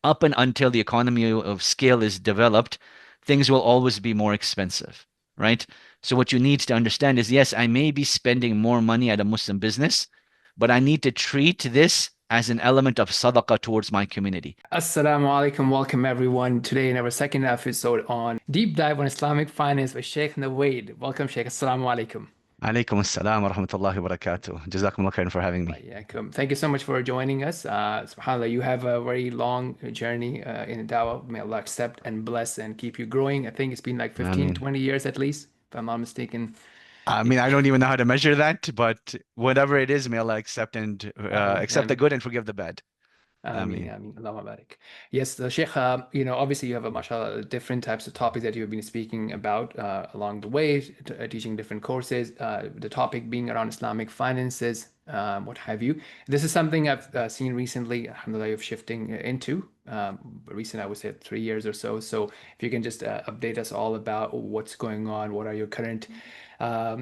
up and until the economy of scale is developed, things will always be more expensive, right? So what you need to understand is, yes, I may be spending more money at a Muslim business, but I need to treat this as an element of sadaqah towards my community. Assalamu alaikum, welcome everyone. Today in our second episode on Deep Dive on Islamic Finance with Sheikh Navaid. Welcome, Sheikh. Assalamu alaikum. Alaikum assalam wa rahmatullahi wa barakatuh. Jazakumullah khairan for having me. Walaikum. Thank you so much for joining us. SubhanAllah, you have a very long journey in Dawah. May Allah accept and bless and keep you growing. I think it's been like 15, Ameen. 20 years at least, if I'm not mistaken. I mean, I don't even know how to measure that, but whatever it is, may Allah accept and Ameen, accept the ameen. good and forgive the bad. Ameen, Ameen. ameen. Allahumma barik. Yes, the Sheikh, obviously you have mashallah, different types of topics that you've been speaking about along the way, teaching different courses, the topic being around Islamic finances, what have you. This is something I've seen recently, alhamdulillah, you're shifting into, recent, I would say 3 years or so. So if you can just update us all about what's going on, what are your current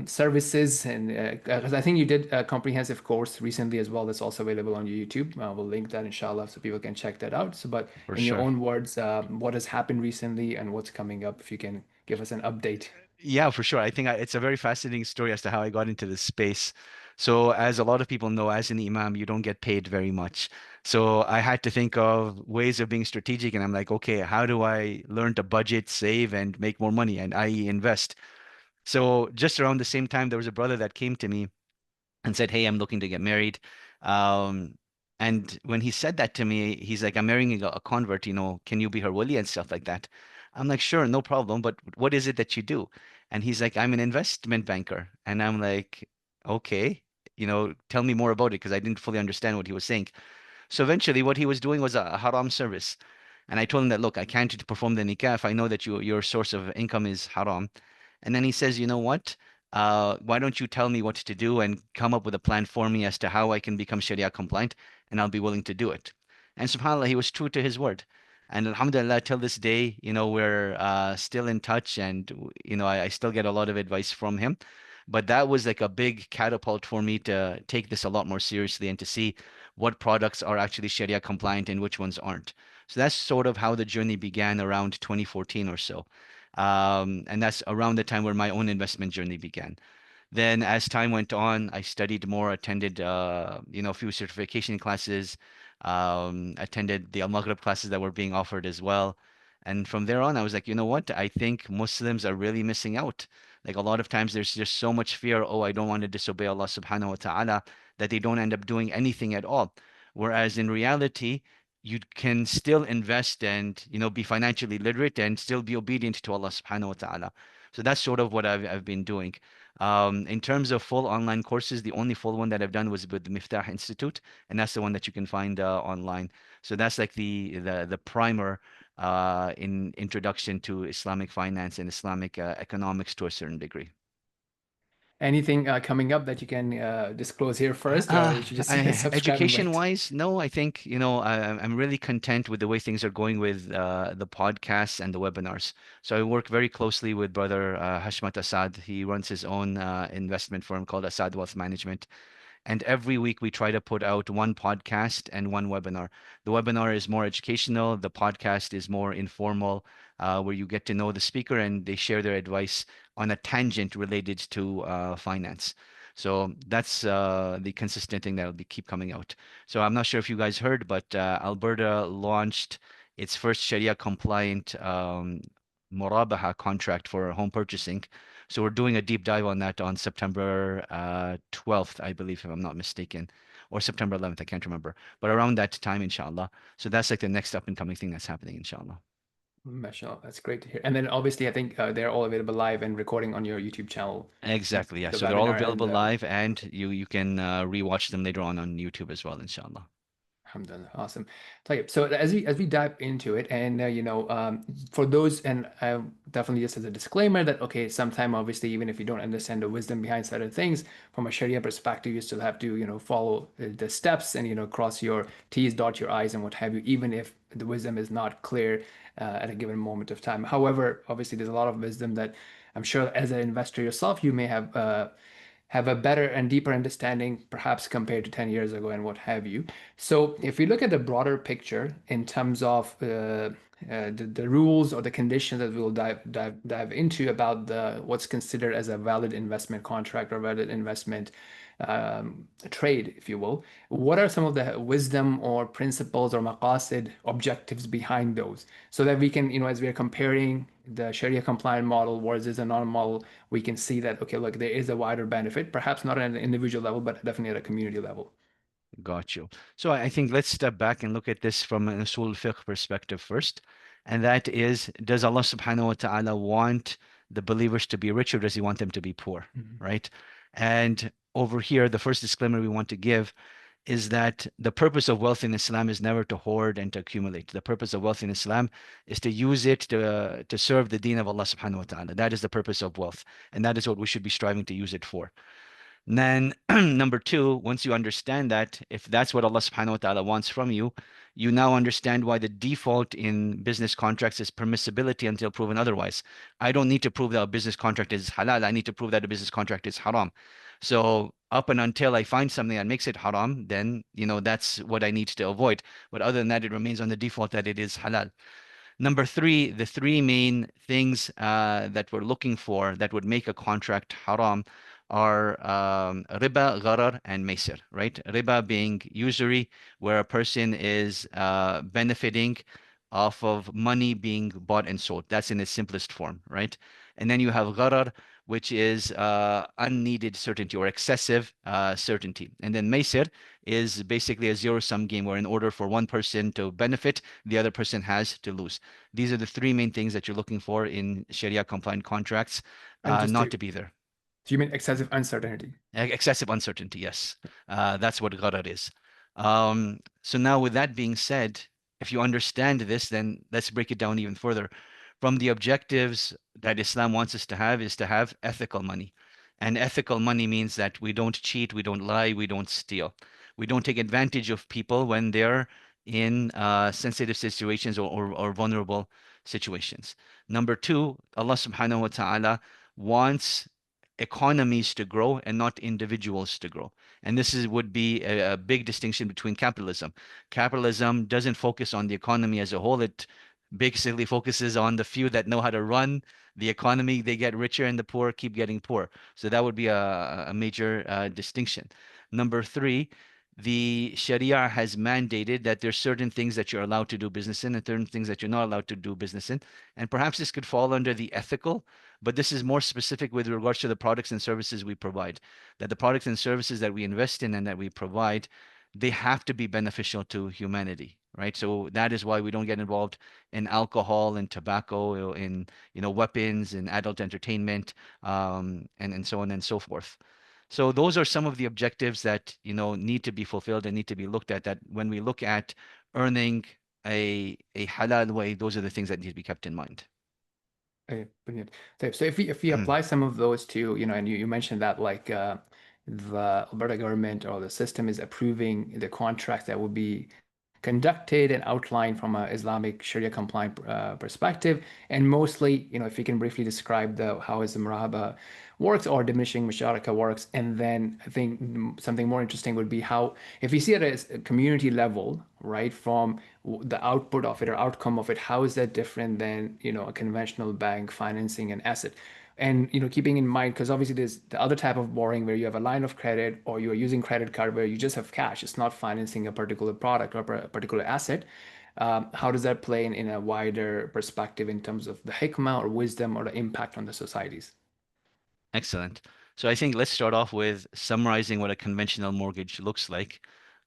services, and because I think you did a comprehensive course recently as well that's also available on YouTube. We'll link that inshallah so people can check that out. So, but For in your sure. own words, what has happened recently and what's coming up, if you can give us an update. Yeah, for sure. I think it's a very fascinating story as to how I got into this space. So, as a lot of people know, as an imam, you don't get paid very much. So, I had to think of ways of being strategic. And I'm like, okay, how do I learn to budget, save, and make more money, and i.e., invest? So, just around the same time, there was a brother that came to me and said, "Hey, I'm looking to get married." Um, and when he said that to me, he's like, "I'm marrying a convert, can you be her wali and stuff like that?" I'm like, "Sure, no problem, but what is it that you do?" And he's like, "I'm an investment banker." And I'm like, "Okay, tell me more about it," because I didn't fully understand what he was saying. So eventually, what he was doing was a haram service. And I told him that, look, I can't perform the nikah if I know that your source of income is haram. And then he says, you know what? Why don't you tell me what to do and come up with a plan for me as to how I can become Sharia compliant, and I'll be willing to do it. And subhanAllah, he was true to his word. And alhamdulillah, till this day, we're still in touch, and I still get a lot of advice from him. But that was like a big catapult for me to take this a lot more seriously and to see what products are actually Sharia compliant and which ones aren't. So that's sort of how the journey began around 2014 or so. And that's around the time where my own investment journey began. Then, as time went on, I studied more, attended, a few certification classes, attended the Al-Maghrib classes that were being offered as well. And from there on, I was like, you know what? I think Muslims are really missing out. Like a lot of times, there's just so much fear. Oh, I don't want to disobey Allah subhanahu wa ta'ala, that they don't end up doing anything at all. Whereas in reality, you can still invest and, be financially literate and still be obedient to Allah subhanahu wa ta'ala. So that's sort of what I've been doing. In terms of full online courses, the only full one that I've done was with the Miftah Institute, and that's the one that you can find online. So that's like the primer in introduction to Islamic finance and Islamic economics to a certain degree. Anything coming up that you can disclose here first, or we should just subscribe and Education wait? wise, no, I think, I'm really content with the way things are going with the podcasts and the webinars. So I work very closely with brother Hashmat Assad. He runs his own investment firm called Assad Wealth Management. And every week we try to put out one podcast and one webinar. The webinar is more educational, the podcast is more informal, where you get to know the speaker and they share their advice on a tangent related to finance. So that's the consistent thing that'll be keep coming out. So I'm not sure if you guys heard, but Alberta launched its first Sharia compliant Murabaha contract for home purchasing. So we're doing a deep dive on that on September 12th, I believe, if I'm not mistaken, or September 11th, I can't remember, but around that time, inshallah. So that's like the next up and coming thing that's happening, inshallah. Mashallah, that's great to hear. And then obviously, I think they're all available live and recording on your YouTube channel, Exactly, yeah. the So they're all webinar and available the live, and you can rewatch them later on YouTube as well, inshallah. Alhamdulillah, awesome. Tayyib. So as we dive into it, and for those, and definitely just as a disclaimer that okay, sometime obviously even if you don't understand the wisdom behind certain things from a Sharia perspective, you still have to follow the steps and cross your T's, dot your I's, and what have you, even if the wisdom is not clear at a given moment of time. However, obviously there's a lot of wisdom that I'm sure as an investor yourself you may have. have a better and deeper understanding, perhaps compared to 10 years ago and what have you. So if we look at the broader picture in terms of the rules or the conditions that we'll dive into about what's considered as a valid investment contract or valid investment trade, if you will, what are some of the wisdom or principles or maqasid objectives behind those, so that we can, as we are comparing the Sharia compliant model versus a non-model, we can see that, okay, look, there is a wider benefit, perhaps not at an individual level, but definitely at a community level. Got you. So I think let's step back and look at this from an usul fiqh perspective first. And that is, does Allah subhanahu wa ta'ala want the believers to be rich or does he want them to be poor? Mhm. Right? And over here, the first disclaimer we want to give is that the purpose of wealth in Islam is never to hoard and to accumulate. The purpose of wealth in Islam is to use it to serve the deen of Allah subhanahu wa ta'ala. That is the purpose of wealth. And that is what we should be striving to use it for. And then number two, once you understand that, if that's what Allah subhanahu wa ta'ala wants from you, you now understand why the default in business contracts is permissibility until proven otherwise. I don't need to prove that a business contract is halal. I need to prove that a business contract is haram. So up and until I find something that makes it haram, then that's what I need to avoid. But other than that, it remains on the default that it is halal. Number three, the three main things that we're looking for that would make a contract haram are riba, gharar, and maysir, right? Riba being usury, where a person is benefiting off of money being bought and sold. That's in its simplest form, right? And then you have gharar, which is unneeded certainty or excessive certainty. And then maysir is basically a zero-sum game where in order for one person to benefit, the other person has to lose. These are the three main things that you're looking for in Sharia compliant contracts, And just not to, to be there. do you mean excessive uncertainty? Excessive uncertainty, yes. That's what gharar is. So now with that being said, if you understand this, then let's break it down even further. From the objectives that Islam wants us to have is to have ethical money. And ethical money means that we don't cheat, we don't lie, we don't steal. We don't take advantage of people when they're in sensitive situations or vulnerable situations. Number two, Allah subhanahu wa ta'ala wants economies to grow and not individuals to grow. And this would be a big distinction between capitalism. Capitalism doesn't focus on the economy as a whole. It basically focuses on the few that know how to run the economy. They get richer and the poor keep getting poor. So that would be a major distinction. Number three, the Sharia has mandated that there's certain things that you're allowed to do business in and certain things that you're not allowed to do business in. And perhaps this could fall under the ethical, but this is more specific with regards to the products and services we provide. That the products and services that we invest in and that we provide, they have to be beneficial to humanity, right? So that is why we don't get involved in alcohol and tobacco, in weapons and adult entertainment, and so on and so forth. So those are some of the objectives that need to be fulfilled and need to be looked at. That when we look at earning a halal way, those are the things that need to be kept in mind. Okay, brilliant. So if we apply some of those to, and you mentioned that, like, the Alberta government or the system is approving the contracts that will be conducted and outlined from an Islamic Sharia compliant perspective. And mostly, if you can briefly describe how is the murahaba works or diminishing musharaka works. And then I think something more interesting would be how, if you see it as a community level, right, from the output of it or outcome of it, how is that different than, a conventional bank financing an asset? And keeping in mind, because obviously there's the other type of borrowing where you have a line of credit or you are using credit card where you just have cash. It's not financing a particular product or a particular asset. How does that play in a wider perspective in terms of the hikmah or wisdom or the impact on the societies? Excellent. So I think let's start off with summarizing what a conventional mortgage looks like.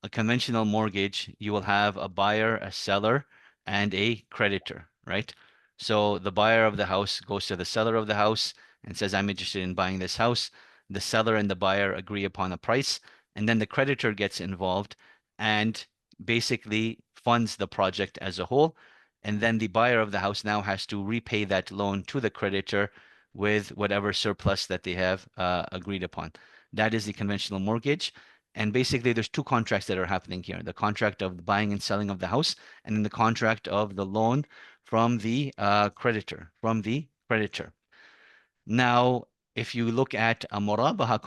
A conventional mortgage, you will have a buyer, a seller, and a creditor, right? So the buyer of the house goes to the seller of the house and says, I'm interested in buying this house. The seller and the buyer agree upon a price, and then the creditor gets involved and basically funds the project as a whole. And then the buyer of the house now has to repay that loan to the creditor with whatever surplus that they have agreed upon. That is the conventional mortgage. And basically, there's two contracts that are happening here: the contract of the buying and selling of the house, and then the contract of the loan from the creditor, Now, if you look at a murabaha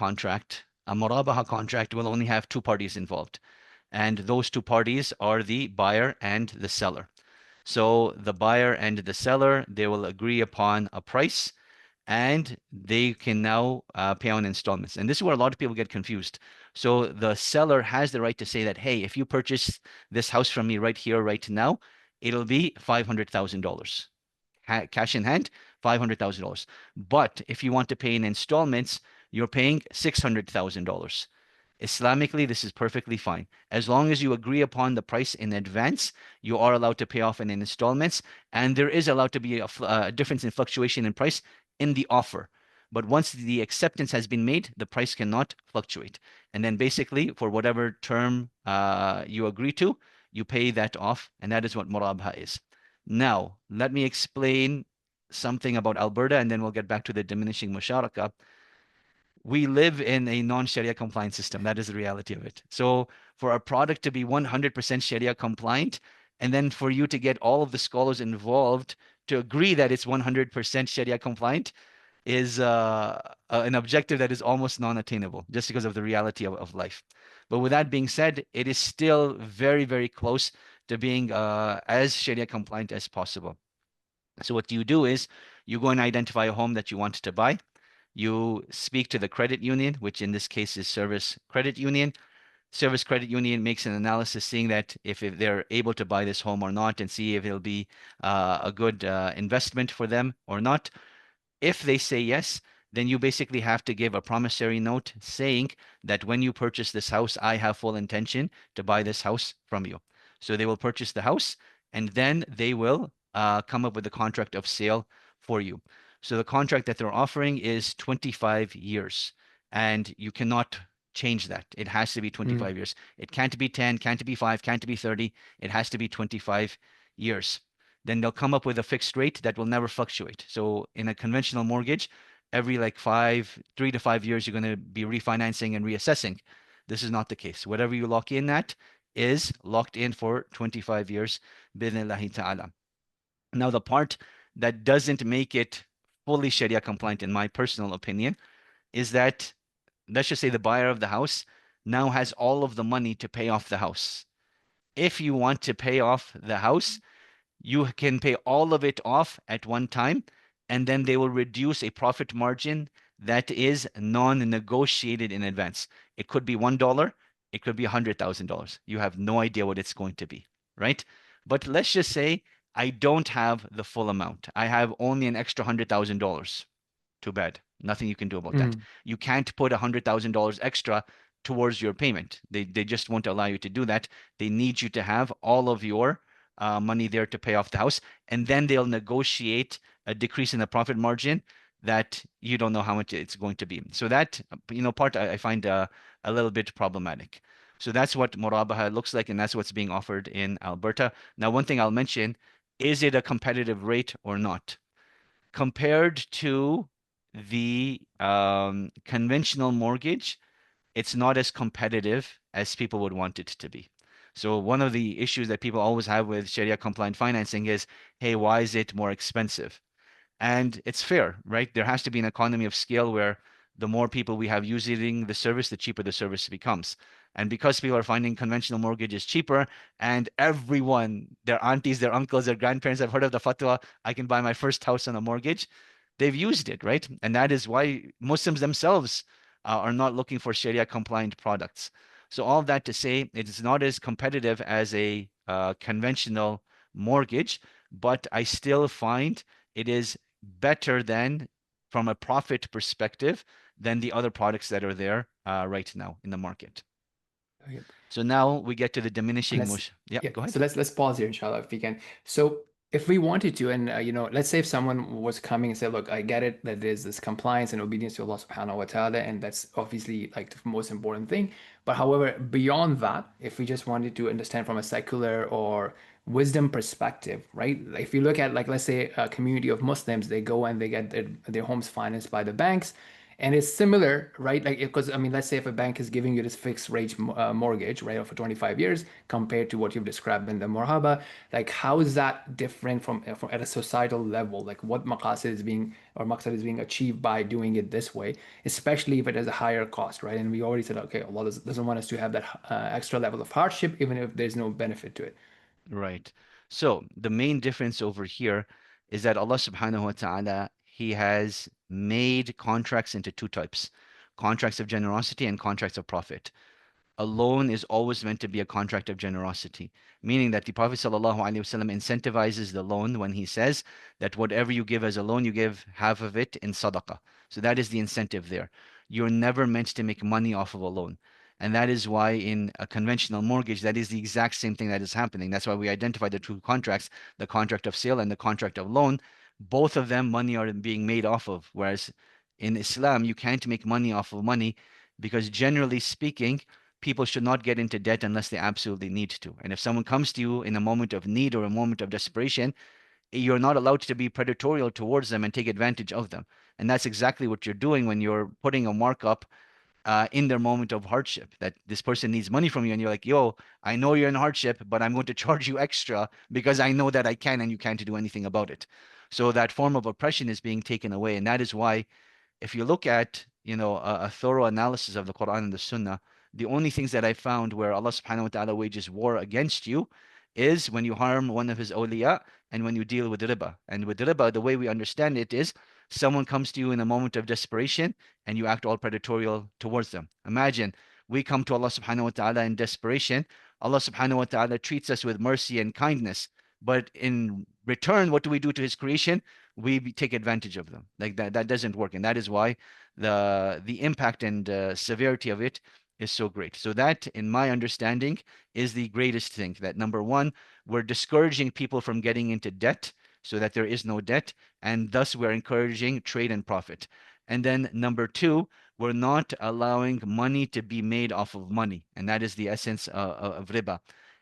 contract will only have two parties involved. And those two parties are the buyer and the seller. So the buyer and the seller, they will agree upon a price and they can now pay on installments. And this is where a lot of people get confused. So the seller has the right to say that, hey, if you purchase this house from me right here, right now, it'll be $500,000. Cash in hand, $500,000. But if you want to pay in installments, you're paying $600,000. Islamically, this is perfectly fine. As long as you agree upon the price in advance, you are allowed to pay off in installments, and there is allowed to be a difference in fluctuation in price in the offer. But once the acceptance has been made, the price cannot fluctuate. And then basically, for whatever term you agree to, you pay that off, and that is what murabha is. Now, let me explain something about Alberta, and then we'll get back to the diminishing musharaka. We live in a non-Sharia compliant system. That is the reality of it. So for a product to be 100% Sharia compliant, and then for you to get all of the scholars involved to agree that it's 100% Sharia compliant is an objective that is almost non-attainable just because of the reality of life. But with that being said, it is still very, very close to being as Sharia compliant as possible. So what you do is you go and identify a home that you want to buy. You speak to the credit union, which in this case is Service Credit Union. Service Credit Union makes an analysis seeing that if they're able to buy this home or not and see if it'll be a good investment for them or not. If they say yes, then you basically have to give a promissory note saying that when you purchase this house, I have full intention to buy this house from you. So they will purchase the house and then they will come up with a contract of sale for you. So the contract that they're offering is 25 years and you cannot change that. It has to be 25 years. It can't be 10, can't be 5, can't be 30. It has to be 25 years. Then they'll come up with a fixed rate that will never fluctuate. So in a conventional mortgage, every like 3 to 5 years, you're going to be refinancing and reassessing. This is not the case. Whatever you lock in at is locked in for 25 years, bidnillahi ta'ala. Now, the part that doesn't make it fully Sharia compliant, in my personal opinion, is that let's just say the buyer of the house now has all of the money to pay off the house. If you want to pay off the house, you can pay all of it off at one time, and then they will reduce a profit margin that is non-negotiated in advance. It could be $1, it could be $100,000. You have no idea what it's going to be, right? But let's just say I don't have the full amount. I have only an extra $100,000. Too bad. Nothing you can do about that. You can't put $100,000 extra towards your payment. They just won't allow you to do that. They need you to have all of your money there to pay off the house, and then they'll negotiate a decrease in the profit margin that you don't know how much it's going to be. So that part I find a little bit problematic. So that's what murabaha looks like, and that's what's being offered in Alberta. Now, one thing I'll mention, is it a competitive rate or not? Compared to the conventional mortgage, it's not as competitive as people would want it to be. So one of the issues that people always have with Sharia compliant financing is, hey, why is it more expensive? And it's fair, right? There has to be an economy of scale where the more people we have using the service, the cheaper the service becomes. And because people are finding conventional mortgages cheaper, and everyone, their aunties, their uncles, their grandparents have heard of the fatwa, I can buy my first house on a mortgage, they've used it, right? And that is why Muslims themselves are not looking for Sharia compliant products. So all of that to say, it is not as competitive as a conventional mortgage, but I still find it is better than, from a profit perspective, than the other products that are there right now in the market. Okay. So now we get to the diminishing mush. Yeah, go ahead. So let's pause here, inshallah, if we can. So if we wanted to, and let's say if someone was coming and said, look, I get it that there's this compliance and obedience to Allah subhanahu wa ta'ala, and that's obviously like the most important thing. But however, beyond that, if we just wanted to understand from a secular or wisdom perspective, right? Like if you look at, like, let's say a community of Muslims, they go and they get their homes financed by the banks, And it's similar, right? Like, because I mean, let's say if a bank is giving you this fixed rate mortgage, right, for 25 years compared to what you've described in the Morhaba, like, how is that different from at a societal level? Like, what maqasid is being or maqsad is being achieved by doing it this way, especially if it has a higher cost, right? And we already said, okay, Allah doesn't want us to have that extra level of hardship, even if there's no benefit to it. Right. So the main difference over here is that Allah subhanahu wa ta'ala, He has made contracts into two types, contracts of generosity and contracts of profit. A loan is always meant to be a contract of generosity, meaning that the Prophet ﷺ incentivizes the loan when he says that whatever you give as a loan, you give half of it in sadaqah. So that is the incentive there. You're never meant to make money off of a loan. And that is why in a conventional mortgage, that is the exact same thing that is happening. That's why we identify the two contracts, the contract of sale and the contract of loan. Both of them, money are being made off of. Whereas in Islam, you can't make money off of money because generally speaking, people should not get into debt unless they absolutely need to. And if someone comes to you in a moment of need or a moment of desperation, you're not allowed to be predatorial towards them and take advantage of them. And that's exactly what you're doing when you're putting a markup in their moment of hardship. That this person needs money from you, and you're like, "Yo, I know you're in hardship, but I'm going to charge you extra because I know that I can, and you can't do anything about it." So that form of oppression is being taken away, and that is why if you look at, a thorough analysis of the Quran and the Sunnah, the only things that I found where Allah subhanahu wa ta'ala wages war against you is when you harm one of his awliya and when you deal with riba. And with riba, the way we understand it is someone comes to you in a moment of desperation and you act all predatorial towards them. Imagine we come to Allah subhanahu wa ta'ala in desperation. Allah subhanahu wa ta'ala treats us with mercy and kindness. But in return, what do we do to his creation? We take advantage of them. Like that doesn't work. And that is why the impact and severity of it is so great. So that, in my understanding, is the greatest thing. That number one, we're discouraging people from getting into debt so that there is no debt, and thus we're encouraging trade and profit. And then number two, we're not allowing money to be made off of money, and that is the essence of riba.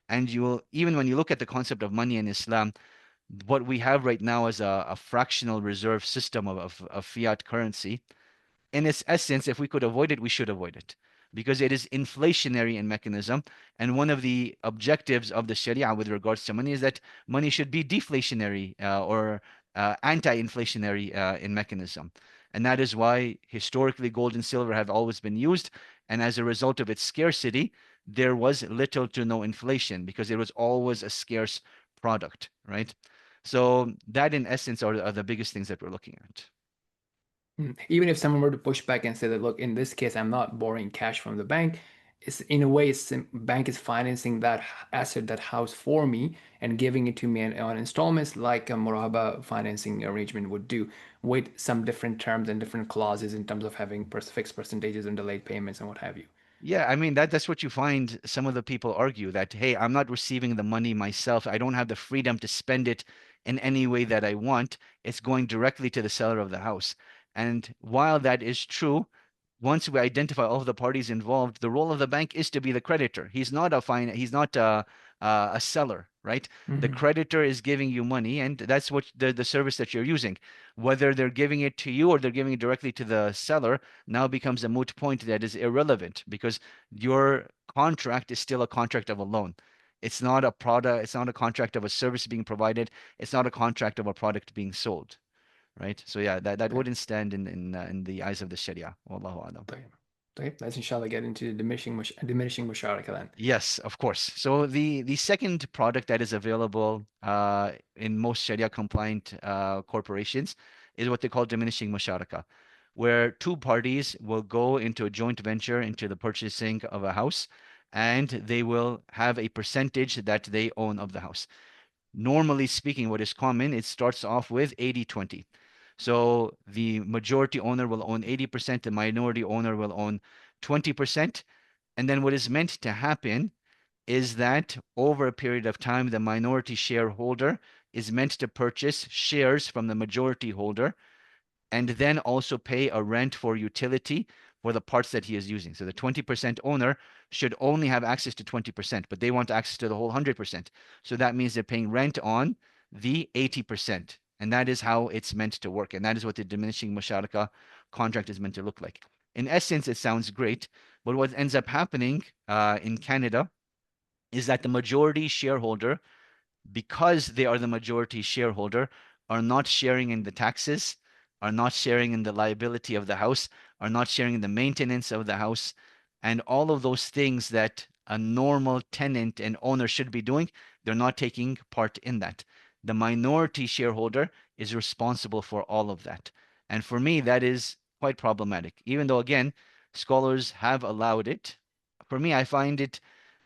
And you will, even when you look at the concept of money in Islam, what we have right now is a fractional reserve system of fiat currency. In its essence, if we could avoid it, we should avoid it because it is inflationary in mechanism. And one of the objectives of the Sharia with regards to money is that money should be deflationary or anti-inflationary in mechanism. And that is why historically gold and silver have always been used. And as a result of its scarcity, there was little to no inflation because it was always a scarce product, right? So that in essence are the biggest things that we're looking at. Even if someone were to push back and say that, look, in this case, I'm not borrowing cash from the bank. It's in a way, bank is financing that asset, that house for me and giving it to me on installments, like a Murahaba financing arrangement would do, with some different terms and different clauses in terms of having fixed percentages and delayed payments and what have you. Yeah, I mean that's what you find some of the people argue that, hey, I'm not receiving the money myself. I don't have the freedom to spend it in any way that I want. It's going directly to the seller of the house. And while that is true, once we identify all of the parties involved, the role of the bank is to be the creditor. He's not a seller, right? The Hmm. creditor is giving you money, and that's what the service that you're using. Whether they're giving it to you or they're giving it directly to the seller now becomes a moot point that is irrelevant because your contract is still a contract of a loan. It's not a product, it's not a contract of a service being provided, it's not a contract of a product being sold, right? So yeah, that طيب. wouldn't stand in the eyes of the Sharia. Wallahu alam. طيب. طيب. Let's inshallah get into diminishing musharaka then. Yes, of course. So the second product that is available in most Sharia compliant corporations is what they call diminishing musharaka, where two parties will go into a joint venture into the purchasing of a house, and they will have a percentage that they own of the house. Normally speaking, what is common, it starts off with 80-20. So the majority owner will own 80%, the minority owner will own 20%. And then what is meant to happen is that over a period of time, the minority shareholder is meant to purchase shares from the majority holder and then also pay a rent for utility for the parts that he is using. So the 20% owner should only have access to 20%, but they want access to the whole 100%. So that means they're paying rent on the 80%. And that is how it's meant to work. And that is what the diminishing musharaka contract is meant to look like. In essence, it sounds great, but what ends up happening in Canada is that the majority shareholder, because they are the majority shareholder, are not sharing in the taxes, are not sharing in the liability of the house, are not sharing in the maintenance of the house, and all of those things that a normal tenant and owner should be doing, they're not taking part in that. The minority shareholder is responsible for all of that. And for me, that is quite problematic. Even though, again, scholars have allowed it, for me, I find it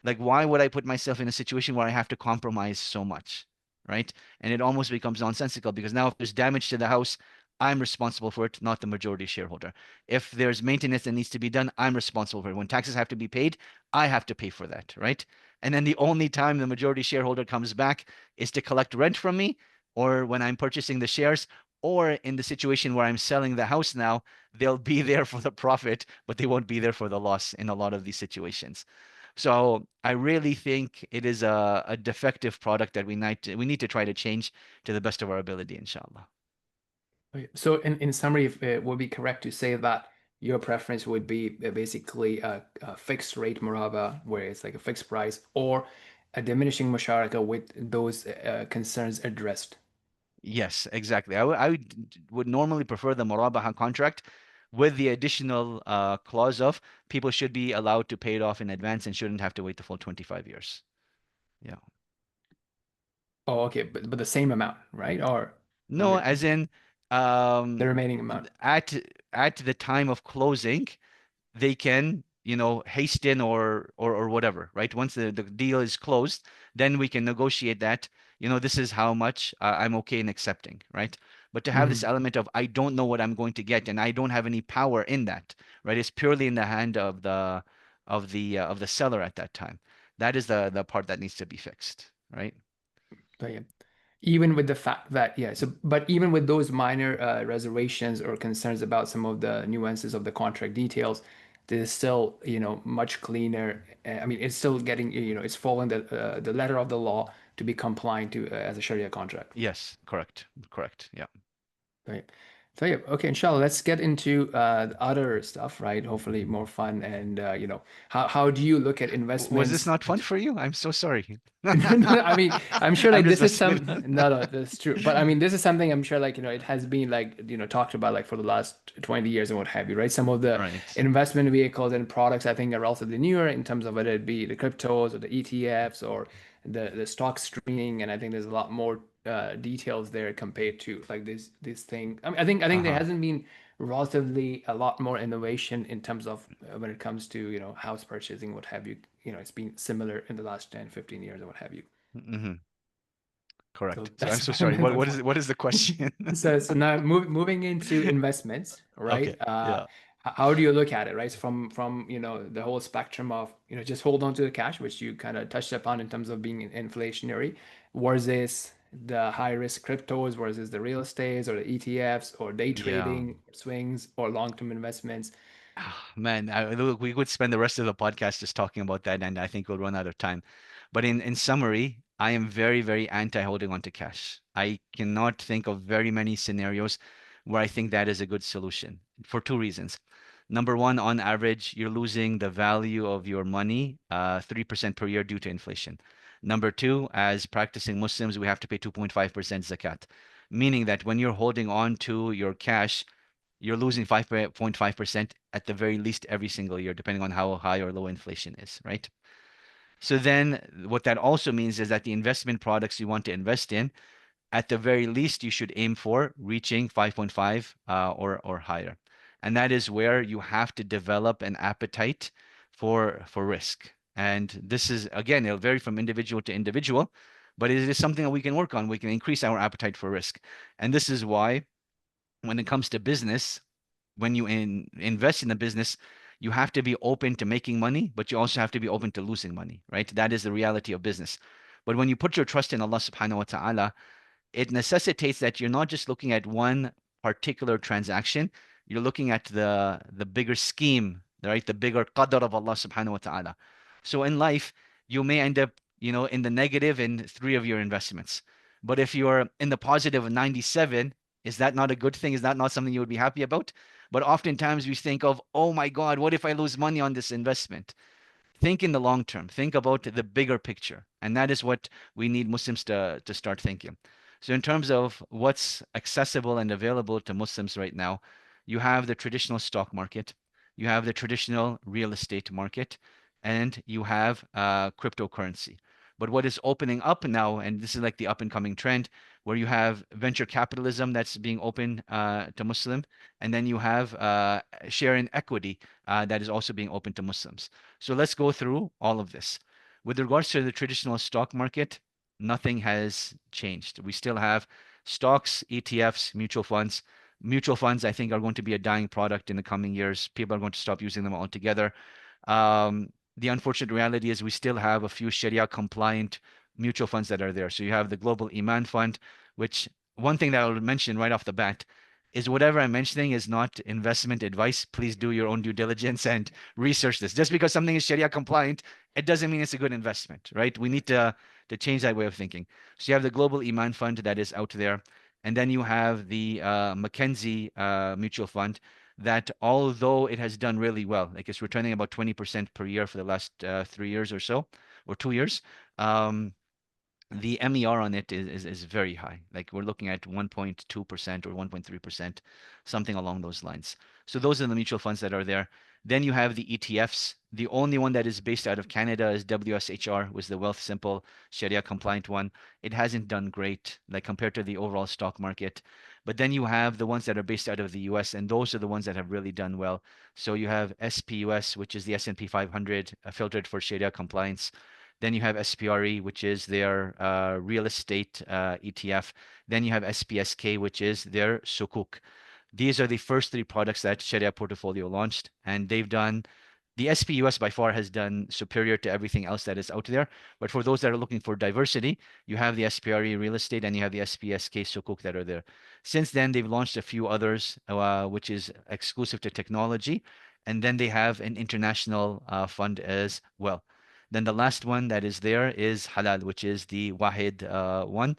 like, why would I put myself in a situation where I have to compromise so much? Right? And it almost becomes nonsensical because now if there's damage to the house, I'm responsible for it, not the majority shareholder. If there's maintenance that needs to be done, I'm responsible for it. When taxes have to be paid, I have to pay for that, right? And then the only time the majority shareholder comes back is to collect rent from me, or when I'm purchasing the shares, or in the situation where I'm selling the house now, they'll be there for the profit, but they won't be there for the loss in a lot of these situations. So I really think it is a defective product that we need to try to change to the best of our ability, inshallah. Okay. So in summary, if it would be correct to say that your preference would be basically a fixed rate muraba, where it's like a fixed price, or a diminishing musharaka with those concerns addressed. Yes, exactly. I would normally prefer the murabaha contract with the additional clause of people should be allowed to pay it off in advance and shouldn't have to wait the full 25 years. Yeah. Oh, okay, but the same amount, right? Or No, under as in the um, remaining amount. at at the time of closing, they can, hasten or whatever, right? Once the deal is closed, then we can negotiate that, this is how much I'm okay in accepting, right? But to have this Mhm. element of I don't know what I'm going to get and I don't have any power in that, right? It's purely in the hand of the seller at that time. That is the part that needs to be fixed, right? So yeah, even with the fact that yeah, so but even with those minor reservations or concerns about some of the nuances of the contract details, there's still much cleaner. I mean, it's still getting it's following the letter of the law to be compliant to as a Sharia contract. Yes, correct, correct. Yeah. Right. So yeah, okay, inshallah, let's get into the other stuff, right? Hopefully more fun and how do you look at Was this investments? not fun for you? I'm so sorry. No, no, I mean, I'm sure I'm like just this is messing with some no, no, that's true. But I mean, this is something I'm sure like, it has been like, talked about like for the last 20 years and what have you, right? Some of the Right. investment vehicles and products I think are relatively newer in terms of whether it be the cryptos or the ETFs or the stock streaming. And I think there's a lot more details there compared to like this thing. I mean, I think there Uh-huh. hasn't been relatively a lot more innovation in terms of when it comes to, house purchasing, what have you. It's been similar in the last 10, 15 years and what have you. Hmm. So Correct. So I'm that's so sorry. What my what point. is what is the question? So now moving into investments, right? Okay. Yeah. How do you look at it, right? So from the whole spectrum of just hold on to the cash, which you kind of touched upon in terms of being inflationary, versus the high risk cryptos, versus the real estates or the ETFs or day Yeah. trading, swings or long term investments. Ah, man, look, we could spend the rest of the podcast just talking about that, and I think we'll run out of time. But in summary, I am very, very anti holding on to cash. I cannot think of very many scenarios where I think that is a good solution for two reasons. Number one, on average, you're losing the value of your money 3% per year due to inflation. Number two, as practicing Muslims, we have to pay 2.5% zakat, meaning that when you're holding on to your cash, you're losing 5.5% at the very least every single year, depending on how high or low inflation is, right? So then what that also means is that the investment products you want to invest in, at the very least, you should aim for reaching 5.5 or higher. And that is where you have to develop an appetite for risk. And this is, again, it'll vary from individual to individual, but it is something that we can work on. We can increase our appetite for risk. And this is why when it comes to business, when you invest in a business, you have to be open to making money, but you also have to be open to losing money, right? That is the reality of business. But when you put your trust in Allah subhanahu wa ta'ala, it necessitates that you're not just looking at one particular transaction, you're looking at the bigger scheme, right? The bigger qadr of Allah subhanahu wa ta'ala. So in life, you may end up, in the negative in three of your investments. But if you're in the positive of 97, is that not a good thing? Is that not something you would be happy about? But oftentimes we think of, oh my God, what if I lose money on this investment? Think in the long term. Think about the bigger picture. And that is what we need Muslims to start thinking. So, in terms of what's accessible and available to Muslims right now, you have the traditional stock market, you have the traditional real estate market, and you have cryptocurrency. But what is opening up now, and this is like the up and coming trend, where you have venture capitalism that's being open to Muslim, and then you have share in equity that is also being open to Muslims. So let's go through all of this. With regards to the traditional stock market, nothing has changed. We still have stocks, ETFs, mutual funds. Mutual funds, I think, are going to be a dying product in the coming years. People are going to stop using them altogether. The unfortunate reality is we still have a few Sharia compliant mutual funds that are there. So you have the Global Iman Fund, which one thing that I'll mention right off the bat is whatever I'm mentioning is not investment advice. Please do your own due diligence and research this. Just because something is Sharia compliant, it doesn't mean it's a good investment, right? We need to change that way of thinking. So you have the Global Iman Fund that is out there, and then you have the Mackenzie Mutual Fund that, although it has done really well, like it's returning about 20% per year for the last 3 years or so, or 2 years. Um, the MER on it is very high. Like we're looking at 1.2% or 1.3%, something along those lines. So those are the mutual funds that are there. Then you have the ETFs. The only one that is based out of Canada is WSHR, was the Wealth Simple Sharia compliant one. It hasn't done great, like compared to the overall stock market. But then you have the ones that are based out of the US, and those are the ones that have really done well. So you have SPUS, which is the S&P 500, filtered for Sharia compliance. Then you have SPRE, which is their real estate ETF. Then you have SPSK, which is their sukuk. These are the first three products that Sharia Portfolio launched, and they've done. The SPUS by far has done superior to everything else that is out there. But for those that are looking for diversity, you have the SPRE real estate and you have the SPSK sukuk that are there. Since then, they've launched a few others, which is exclusive to technology. And then they have an international fund as well. Then the last one that is there is Halal, which is the Wahid one,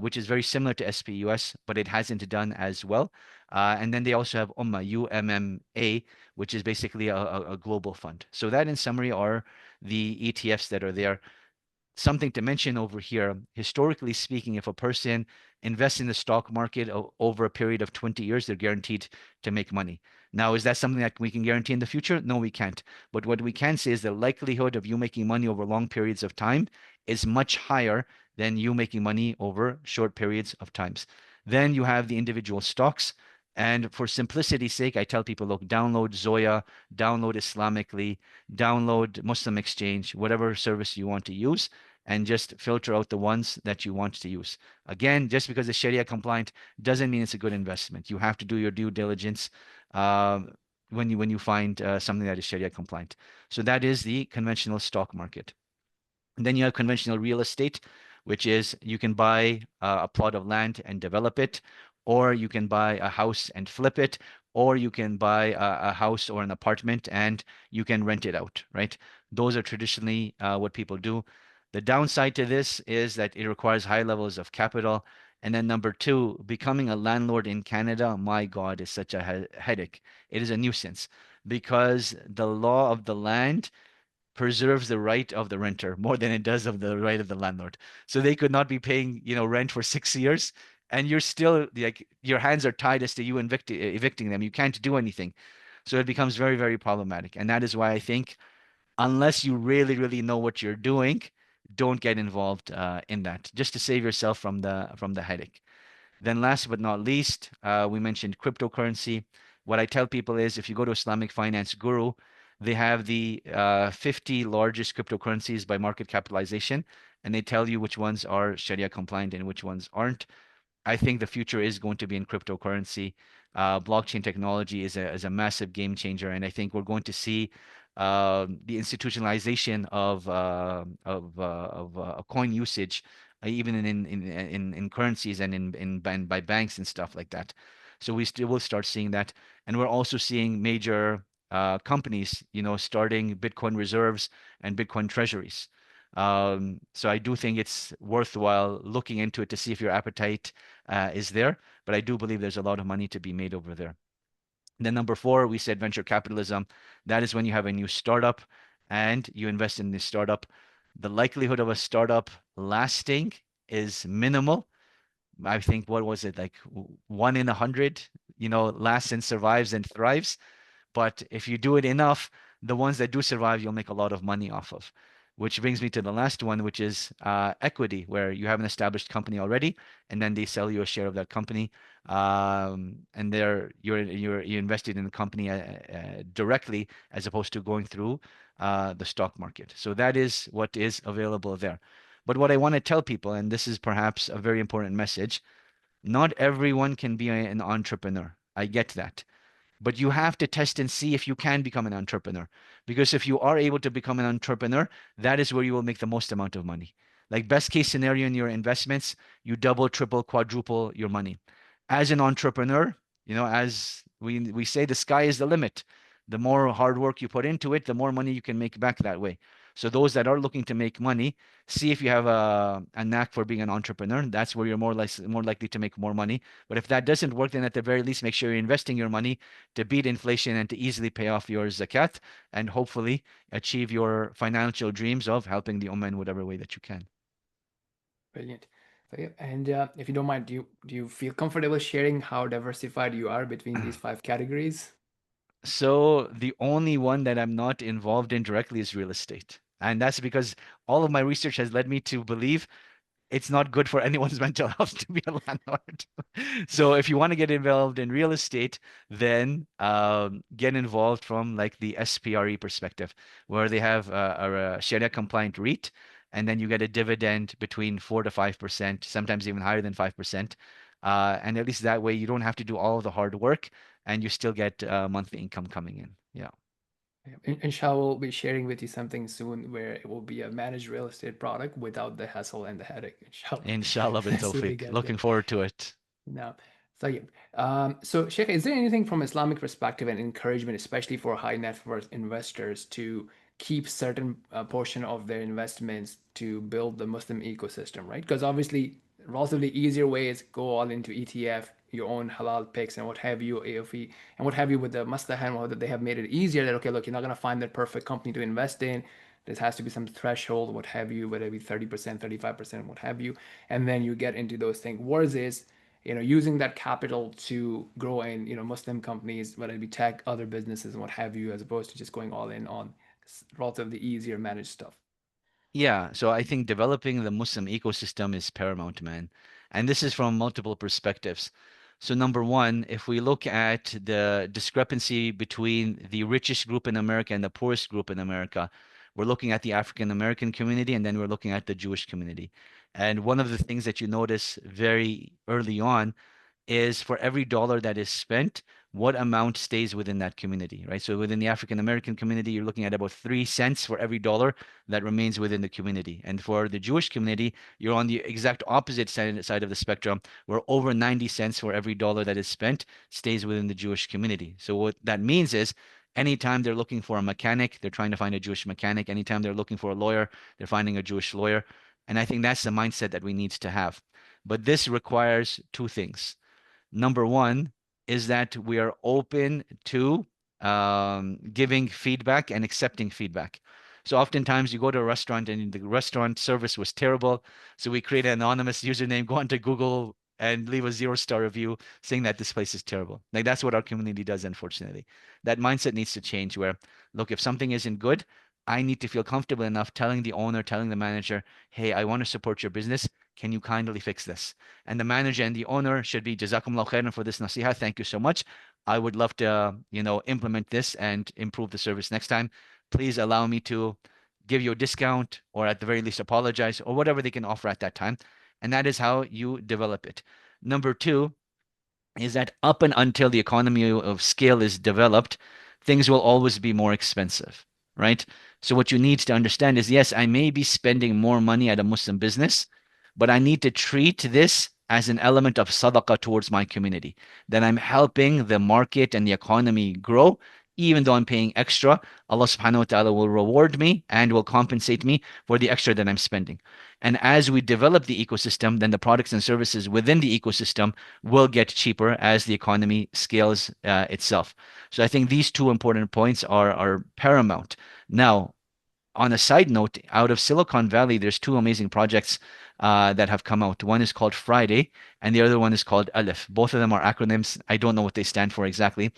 which is very similar to SPUS, but it hasn't done as well. And then they also have UMMA, which is basically a global fund. So that, in summary, are the ETFs that are there. Something to mention over here, historically speaking, if a person invests in the stock market over a period of 20 years, they're guaranteed to make money. Now, is that something that we can guarantee in the future? No, we can't. But what we can say is the likelihood of you making money over long periods of time is much higher than you making money over short periods of times. Then you have the individual stocks. And for simplicity's sake, I tell people, look, download Zoya, download Islamically, download Muslim Exchange, whatever service you want to use, and just filter out the ones that you want to use. Again, just because it's Sharia compliant doesn't mean it's a good investment. You have to do your due diligence uh, when you find something that is Sharia compliant. So that is the conventional stock market. And then you have conventional real estate, which is you can buy a plot of land and develop it, or you can buy a house and flip it, or you can buy a house or an apartment and you can rent it out, right? Those are traditionally what people do. The downside to this is that it requires high levels of capital. And then number two, becoming a landlord in Canada, my God, is such a headache. It is a nuisance because the law of the land preserves the right of the renter more than it does of the right of the landlord. So they could not be paying, rent for 6 years, and you're still like your hands are tied as to you evicting them. You can't do anything. So it becomes very, very problematic. And that is why I think unless you really, really know what you're doing, don't get involved in that, just to save yourself from the headache. Then last but not least, we mentioned cryptocurrency. What I tell people is if you go to Islamic Finance Guru, they have the 50 largest cryptocurrencies by market capitalization, and they tell you which ones are Sharia compliant and which ones aren't. I think the future is going to be in cryptocurrency. Blockchain technology is a massive game changer, and I think we're going to see the institutionalization of coin usage, even in currencies and by banks and stuff like that. So we still will start seeing that, and we're also seeing major companies, starting Bitcoin reserves and Bitcoin treasuries. So I do think it's worthwhile looking into it to see if your appetite is there. But I do believe there's a lot of money to be made over there. Then number four, we said venture capitalism. That is when you have a new startup and you invest in this startup. The likelihood of a startup lasting is minimal. I think what was it like 1 in 100, lasts and survives and thrives. But if you do it enough, the ones that do survive, you'll make a lot of money off of. Which brings me to the last one, which is equity, where you have an established company already, and then they sell you a share of that company, and you're invested in the company directly as opposed to going through the stock market. So that is what is available there. But what I want to tell people, and this is perhaps a very important message, not everyone can be an entrepreneur. I get that. But you have to test and see if you can become an entrepreneur. Because if you are able to become an entrepreneur, that is where you will make the most amount of money. Like best case scenario in your investments, you double, triple, quadruple your money. As an entrepreneur, as we say, the sky is the limit. The more hard work you put into it, the more money you can make back that way. So those that are looking to make money, see if you have a knack for being an entrepreneur. That's where you're more likely to make more money. But if that doesn't work, then at the very least, make sure you're investing your money to beat inflation and to easily pay off your zakat and hopefully achieve your financial dreams of helping the ummah in whatever way that you can. Brilliant. So, yeah, and if you don't mind, do you feel comfortable sharing how diversified you are between these five categories? So the only one that I'm not involved in directly is real estate. And that's because all of my research has led me to believe it's not good for anyone's mental health to be a landlord. So if you want to get involved in real estate, then get involved from like the SPRE perspective, where they have a Sharia compliant REIT, and then you get a dividend between 4 to 5%, sometimes even higher than 5%. And at least that way you don't have to do all of the hard work and you still get monthly income coming in. Yeah. Yeah. Inshallah, we'll be sharing with you something soon where it will be a managed real estate product without the hassle and the headache. Inshallah, Inshallah bin as soon as we Tawfiq. get there. Looking forward to it. No. So, yeah. So, Sheikh, is there anything from Islamic perspective and encouragement, especially for high net worth investors, to keep certain portion of their investments to build the Muslim ecosystem, right? Because obviously, relatively easier way is go all into ETF, your own halal picks and what have you, AOFE, and what have you with the Maslahan, that they have made it easier that, okay, look, you're not going to find that perfect company to invest in. There has to be some threshold, what have you, whether it be 30%, 35%, what have you. And then you get into those things. Worse is, using that capital to grow in, Muslim companies, whether it be tech, other businesses, and what have you, as opposed to just going all in on relatively easier managed stuff. Yeah, so I think developing the Muslim ecosystem is paramount, man. And this is from multiple perspectives. So number one, if we look at the discrepancy between the richest group in America and the poorest group in America, we're looking at the African American community and then we're looking at the Jewish community. And one of the things that you notice very early on is for every dollar that is spent, what amount stays within that community, right? So within the African American community, you're looking at about 3 cents for every dollar that remains within the community. And for the Jewish community, you're on the exact opposite side of the spectrum, where over 90 cents for every dollar that is spent stays within the Jewish community. So what that means is anytime they're looking for a mechanic, they're trying to find a Jewish mechanic. Anytime they're looking for a lawyer, they're finding a Jewish lawyer. And I think that's the mindset that we need to have. But this requires two things. Number one is that we are open to giving feedback and accepting feedback. So oftentimes you go to a restaurant and the restaurant service was terrible. So we create an anonymous username, go onto Google and leave a 0-star review saying that this place is terrible. Like that's what our community does, unfortunately. That mindset needs to change where, look, if something isn't good, I need to feel comfortable enough telling the owner, telling the manager, hey, I want to support your business. Can you kindly fix this? And the manager and the owner should be Jazakumullah khairan for this nasiha. Thank you so much. I would love to, implement this and improve the service next time. Please allow me to give you a discount or at the very least apologize or whatever they can offer at that time. And that is how you develop it. Number two is that up and until the economy of scale is developed, things will always be more expensive, right? So what you need to understand is, yes, I may be spending more money at a Muslim business, but I need to treat this as an element of sadaqah towards my community, that I'm helping the market and the economy grow even though I'm paying extra, Allah subhanahu wa ta'ala will reward me and will compensate me for the extra that I'm spending. And as we develop the ecosystem, then the products and services within the ecosystem will get cheaper as the economy scales itself. So I think these two important points are paramount. Now, on a side note, out of Silicon Valley, there's two amazing projects that have come out. One is called Friday, and the other one is called Aleph. Both of them are acronyms. I don't know what they stand for exactly.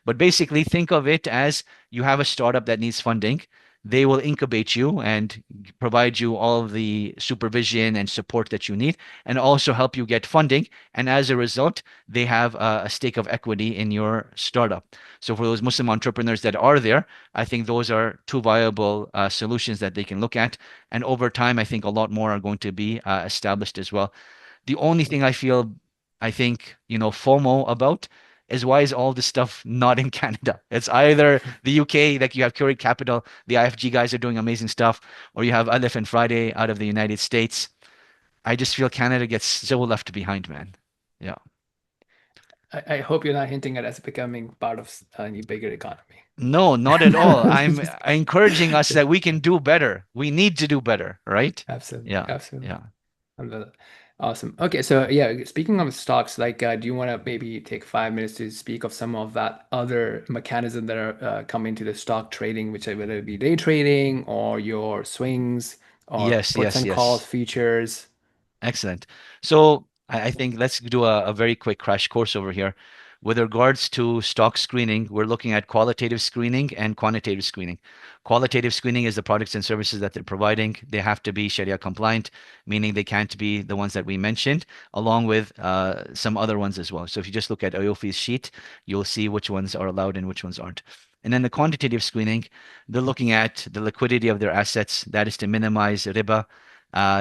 But basically, think of it as you have a startup that needs funding. They will incubate you and provide you all of the supervision and support that you need, and also help you get funding. And as a result, they have a stake of equity in your startup. So for those Muslim entrepreneurs that are there, I think those are two viable solutions that they can look at. And over time, I think a lot more are going to be established as well. The only thing I feel, I think, FOMO about is why is all this stuff not in Canada? It's either the UK, like you have Curate Capital, the IFG guys are doing amazing stuff, or you have Aleph and Friday out of the United States. I just feel Canada gets so left behind, man. Yeah. I hope you're not hinting at us becoming part of a new bigger economy. No, not at all. I'm Just encouraging us just that we can do better. We need to do better, right? absolutely, Yeah. absolutely. Yeah. Alhamdulillah. Awesome. Okay, so yeah, speaking of stocks, like, do you want to maybe take 5 minutes to speak of some of that other mechanism that are coming to the stock trading, which are whether it be day trading or your swings or Yes, puts yes, and calls yes. features? Excellent. So I think let's do a very quick crash course over here. With regards to stock screening, we're looking at qualitative screening and quantitative screening. Qualitative screening is the products and services that they're providing. They have to be Sharia compliant, meaning they can't be the ones that we mentioned, along with some other ones as well. So if you just look at IOFI's sheet, you'll see which ones are allowed and which ones aren't. And then the quantitative screening, they're looking at the liquidity of their assets. That is to minimize riba.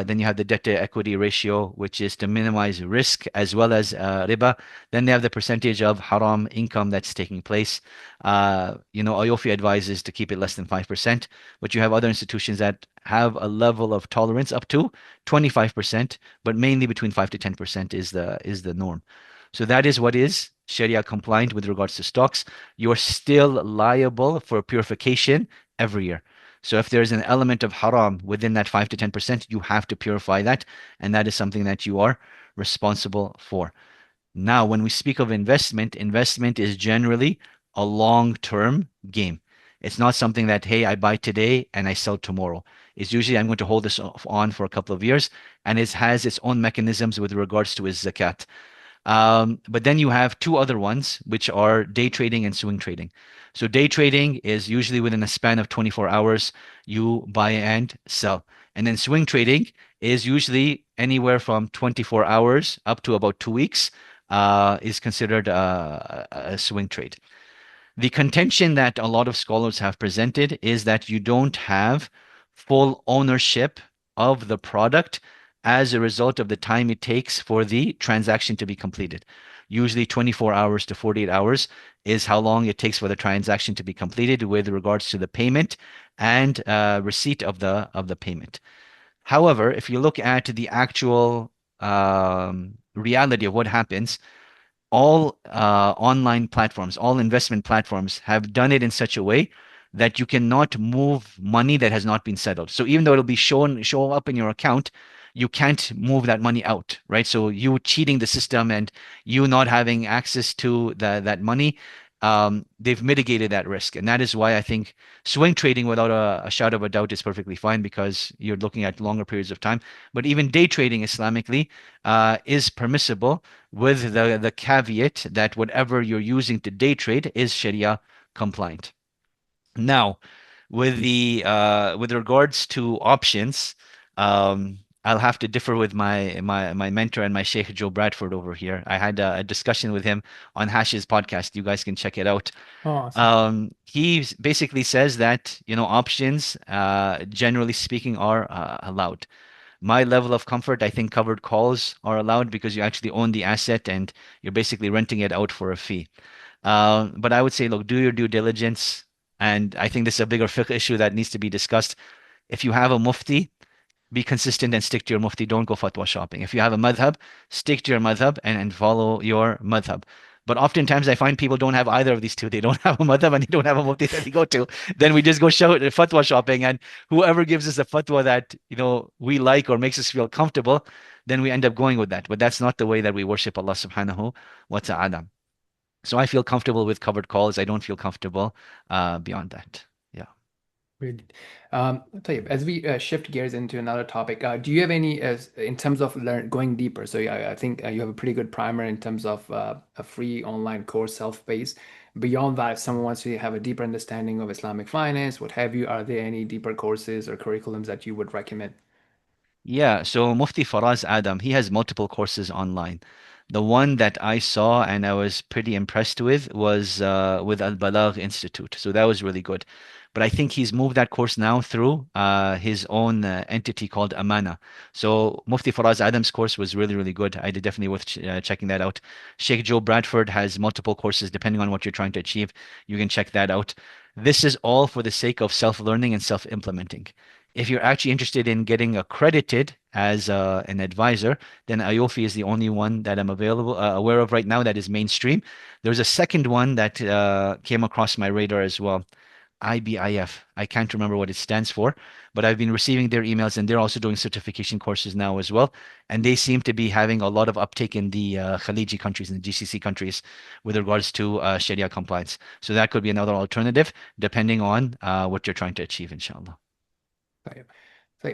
Then you have the debt to equity ratio, which is to minimize risk as well as riba. Then they have the percentage of haram income that's taking place. IOFI advises to keep it less than 5%, but you have other institutions that have a level of tolerance up to 25%, but mainly between 5 to 10% is the norm. So that is what is Sharia compliant with regards to stocks. You're still liable for purification every year. So if there's an element of haram within that 5 to 10%, you have to purify that. And that is something that you are responsible for. Now, when we speak of investment, investment is generally a long-term game. It's not something that, hey, I buy today and I sell tomorrow. It's usually I'm going to hold this on for a couple of years, and it has its own mechanisms with regards to its zakat. But then you have two other ones, which are day trading and swing trading. So day trading is usually within a span of 24 hours, you buy and sell. And then swing trading is usually anywhere from 24 hours up to about 2 weeks, is considered a swing trade. The contention that a lot of scholars have presented is that you don't have full ownership of the product as a result of the time it takes for the transaction to be completed. Usually 24 hours to 48 hours is how long it takes for the transaction to be completed with regards to the payment and receipt of the payment. However, if you look at the actual reality of what happens, all online platforms, all investment platforms have done it in such a way that you cannot move money that has not been settled. So even though it'll be show up in your account, you can't move that money out, right? So you cheating the system and you not having access to that money, they've mitigated that risk. And that is why I think swing trading without a shadow of a doubt is perfectly fine because you're looking at longer periods of time. But even day trading Islamically is permissible with the caveat that whatever you're using to day trade is Sharia compliant. Now, with regards to options, I'll have to differ with my mentor and my Sheikh Joe Bradford over here. I had a discussion with him on Hash's podcast. You guys can check it out. Oh, awesome. He basically says that, options, generally speaking, are allowed. My level of comfort, I think covered calls are allowed because you actually own the asset and you're basically renting it out for a fee. But I would say, look, do your due diligence. And I think this is a bigger fiqh issue that needs to be discussed. If you have a mufti, be consistent and stick to your mufti. Don't go fatwa shopping. If you have a madhab, stick to your madhab and follow your madhab. But oftentimes I find people don't have either of these two. They don't have a madhab and they don't have a mufti that they go to. Then we just go show fatwa shopping, and whoever gives us a fatwa that we like or makes us feel comfortable, then we end up going with that. But that's not the way that we worship Allah subhanahu wa ta'ala. So I feel comfortable with covered calls. I don't feel comfortable beyond that. Yeah. Brilliant. Tayyib, as we shift gears into another topic, do you have any, in terms of going deeper? So yeah, I think you have a pretty good primer in terms of a free online course, self-paced. Beyond that, if someone wants to have a deeper understanding of Islamic finance, what have you, are there any deeper courses or curriculums that you would recommend? Yeah, so Mufti Faraz Adam, he has multiple courses online. The one that I saw and I was pretty impressed with was with Al-Balagh Institute. So that was really good. But I think he's moved that course now through his own entity called Amana. So Mufti Faraz Adam's course was really, really good. I did definitely worth checking that out. Sheikh Joe Bradford has multiple courses depending on what you're trying to achieve. You can check that out. This is all for the sake of self-learning and self-implementing. If you're actually interested in getting accredited as an advisor, then IOFI is the only one that I'm aware of right now that is mainstream. There's a second one that came across my radar as well. IBIF. I can't remember what it stands for, but I've been receiving their emails and they're also doing certification courses now as well. And they seem to be having a lot of uptake in the Khaliji countries and the GCC countries with regards to Sharia compliance. So that could be another alternative depending on what you're trying to achieve, inshallah. Right.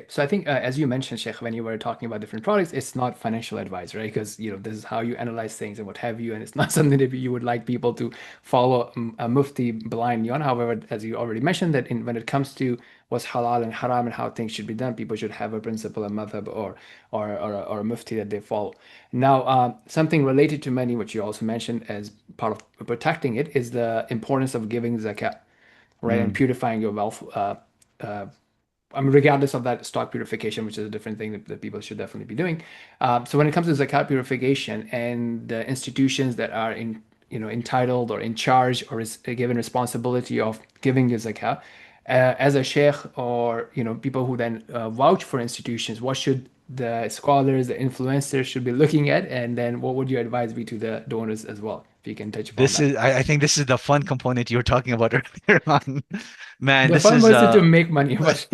So I think, as you mentioned, Sheikh, when you were talking about different products, it's not financial advice, right? Because this is how you analyze things and what have you, and it's not something that you would like people to follow a mufti blindly on. However, as you already mentioned, that when it comes to what's halal and haram and how things should be done, people should have a principle, a madhab, or a mufti that they follow. Now, something related to money, which you also mentioned as part of protecting it, is the importance of giving zakat, right, and Mm. purifying your wealth. Uh, I mean, regardless of that stock purification, which is a different thing that people should definitely be doing. So when it comes to zakat purification and the institutions that are entitled or in charge or is given responsibility of giving the zakat, as a sheikh or people who then vouch for institutions, what should the scholars, the influencers should be looking at, and then what would your advice be to the donors as well, if you can touch upon This that? is, I think this is the fun component you were talking about earlier on. Man, The this fun is was to make money, but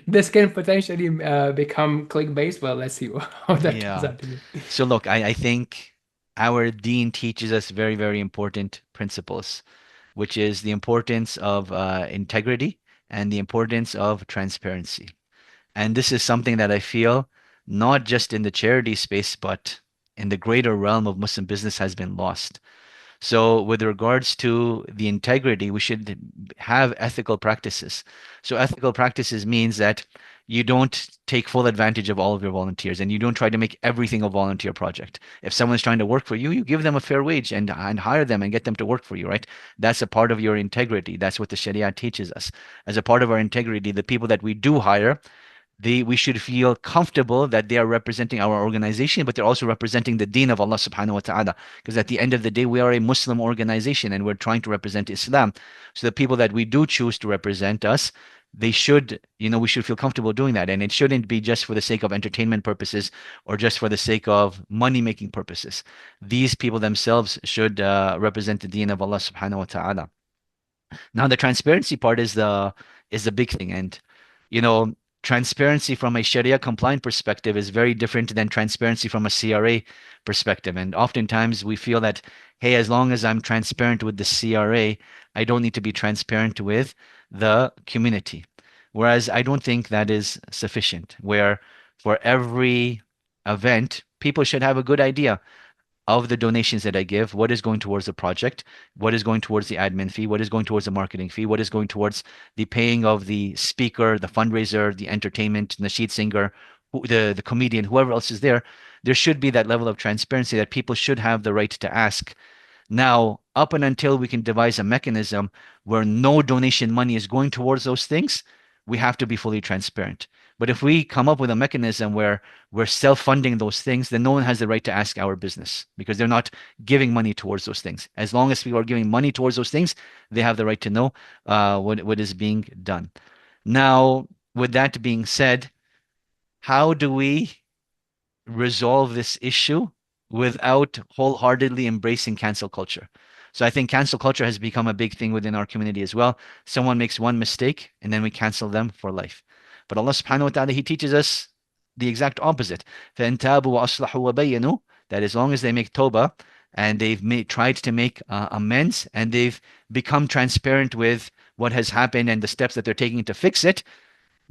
this can potentially become clickbait. Well, let's see how that turns yeah. out to be. So look, I think our deen teaches us very, very important principles, which is the importance of integrity and the importance of transparency. And this is something that I feel not just in the charity space, but in the greater realm of Muslim business has been lost. So, with regards to the integrity, we should have ethical practices. So, ethical practices means that you don't take full advantage of all of your volunteers and you don't try to make everything a volunteer project. If someone's trying to work for you, you give them a fair wage and hire them and get them to work for you, right? That's a part of your integrity. That's what the Sharia teaches us. As a part of our integrity, the people that we do hire, we should feel comfortable that they are representing our organization, but they're also representing the deen of Allah subhanahu wa ta'ala. Because at the end of the day, we are a Muslim organization and we're trying to represent Islam. So the people that we do choose to represent us, they should, we should feel comfortable doing that. And it shouldn't be just for the sake of entertainment purposes or just for the sake of money making purposes. These people themselves should represent the deen of Allah subhanahu wa ta'ala. Now the transparency part is the big thing, and you know transparency from a Sharia compliant perspective is very different than transparency from a CRA perspective. And oftentimes we feel that, hey, as long as I'm transparent with the CRA, I don't need to be transparent with the community. Whereas I don't think that is sufficient. Where for every event, people should have a good idea of the donations that I give, what is going towards the project, what is going towards the admin fee, what is going towards the marketing fee, what is going towards the paying of the speaker, the fundraiser, the entertainment, the sheet singer, the comedian, whoever else is there. There should be that level of transparency that people should have the right to ask. Now, up and until we can devise a mechanism where no donation money is going towards those things, we have to be fully transparent. But if we come up with a mechanism where we're self-funding those things, then no one has the right to ask our business because they're not giving money towards those things. As long as people are giving money towards those things, they have the right to know what is being done. Now, with that being said, how do we resolve this issue? without wholeheartedly embracing cancel culture. So I think cancel culture has become a big thing within our community as well. Someone makes one mistake and then we cancel them for life. But Allah subhanahu wa ta'ala, He teaches us the exact opposite. فَإِن تَابُوا وَأَصْلَحُوا وَبَيَّنُوا, that as long as they make tawbah and tried to make amends and they've become transparent with what has happened and the steps that they're taking to fix it,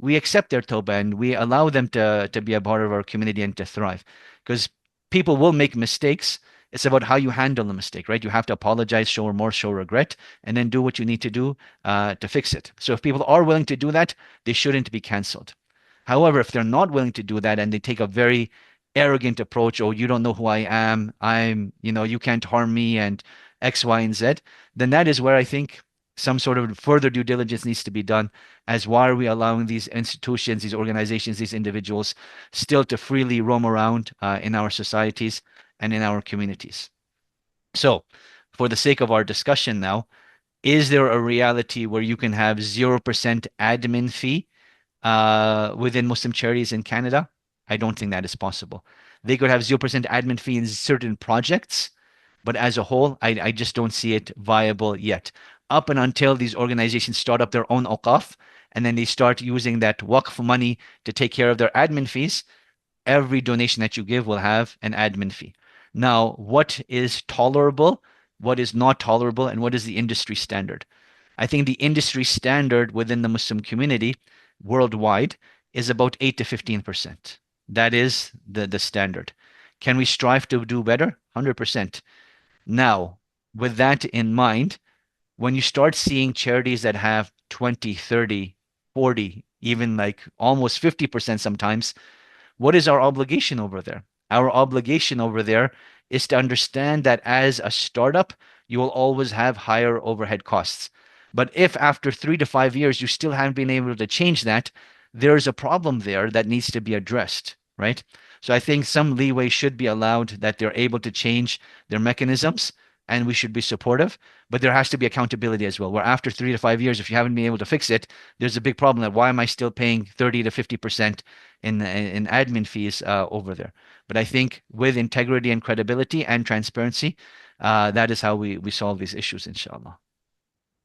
we accept their tawbah and we allow them to be a part of our community and to thrive. Because people will make mistakes. It's about how you handle the mistake, right? You have to apologize, show remorse, show regret, and then do what you need to do to fix it. So if people are willing to do that, they shouldn't be canceled. However, if they're not willing to do that and they take a very arrogant approach, oh, you don't know who I am, you can't harm me, and X, Y, and Z, then that is where I think some sort of further due diligence needs to be done, as why are we allowing these institutions, these organizations, these individuals still to freely roam around in our societies and in our communities. So, for the sake of our discussion now, is there a reality where you can have 0% admin fee within Muslim charities in Canada? I don't think that is possible. They could have 0% admin fee in certain projects, but as a whole, I just don't see it viable yet. Up and until these organizations start up their own awqaf and then they start using that waqf money to take care of their admin fees, every donation that you give will have an admin fee. Now, what is tolerable, what is not tolerable, and what is the industry standard? I think the industry standard within the Muslim community worldwide is about 8 to 15%. That is the standard. Can we strive to do better? 100%. Now, with that in mind, when you start seeing charities that have 20, 30, 40, even like almost 50% sometimes, what is our obligation over there? Our obligation over there is to understand that as a startup, you will always have higher overhead costs. But if after 3 to 5 years you still haven't been able to change that, there's a problem there that needs to be addressed, right? So I think some leeway should be allowed that they're able to change their mechanisms and we should be supportive, but there has to be accountability as well. Where after 3 to 5 years, if you haven't been able to fix it, there's a big problem that why am I still paying 30 to 50% in admin fees over there? But I think with integrity and credibility and transparency, that is how we solve these issues, inshallah.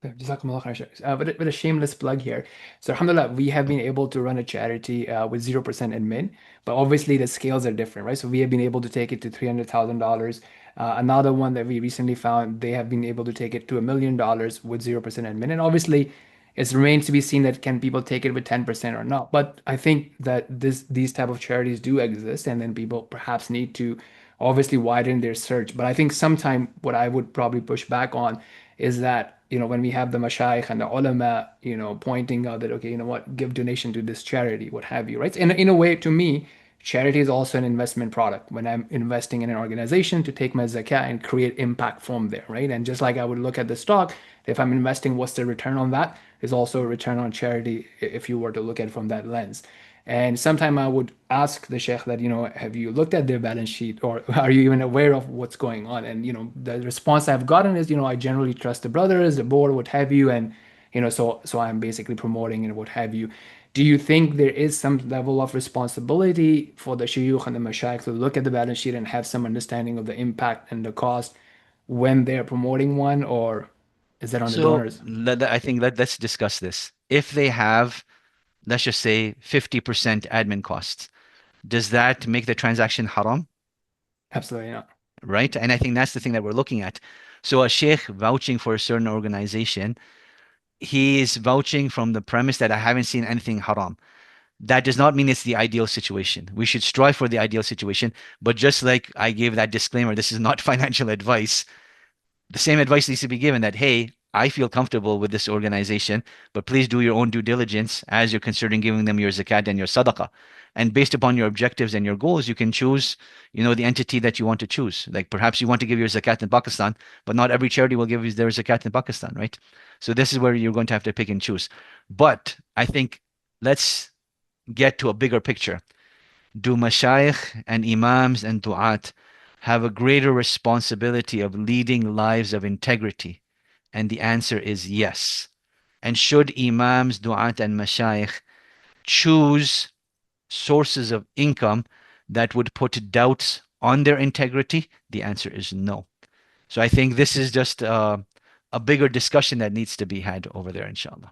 Jazakumullah khair, Shaykh. With a shameless plug here. So, alhamdulillah, we have been able to run a charity with 0% admin, but obviously the scales are different, right? So, we have been able to take it to $300,000. Another one that we recently found, they have been able to take it to $1 million with 0% admin. And obviously, it remains to be seen that can people take it with 10% or not. But I think that these type of charities do exist, and then people perhaps need to obviously widen their search. But I think sometime what I would probably push back on is that, when we have the mashayikh and the ulama, pointing out that, okay, you know what, give donation to this charity, what have you, right? And in a way, to me, charity is also an investment product. When I'm investing in an organization to take my zakat and create impact from there, right? And just like I would look at the stock, if I'm investing, what's the return on that? Is also a return on charity if you were to look at it from that lens. And sometime I would ask the sheikh that, have you looked at their balance sheet or are you even aware of what's going on? And, the response I've gotten is, I generally trust the brothers, the board, what have you. And, so I'm basically promoting and what have you. Do you think there is some level of responsibility for the shuyukh and the mashayikh to look at the balance sheet and have some understanding of the impact and the cost when they're promoting one, or is that on the So donors? I think let's discuss this. If they have, let's just say 50% admin costs, does that make the transaction haram? Absolutely not. Right? And I think that's the thing that we're looking at. So a sheikh vouching for a certain organization, he is vouching from the premise that I haven't seen anything haram. That does not mean it's the ideal situation. We should strive for the ideal situation. But just like I gave that disclaimer, this is not financial advice. The same advice needs to be given that, hey, I feel comfortable with this organization, but please do your own due diligence as you're considering giving them your zakat and your sadaqah. And based upon your objectives and your goals, you can choose, the entity that you want to choose. Like perhaps you want to give your zakat in Pakistan, but not every charity will give you their zakat in Pakistan, right? So this is where you're going to have to pick and choose. But I think let's get to a bigger picture. Do mashayikh and imams and du'at have a greater responsibility of leading lives of integrity? And the answer is yes. And should imams, du'at, and mashayikh choose sources of income that would put doubts on their integrity? The answer is no. So I think this is just a bigger discussion that needs to be had over there, inshallah.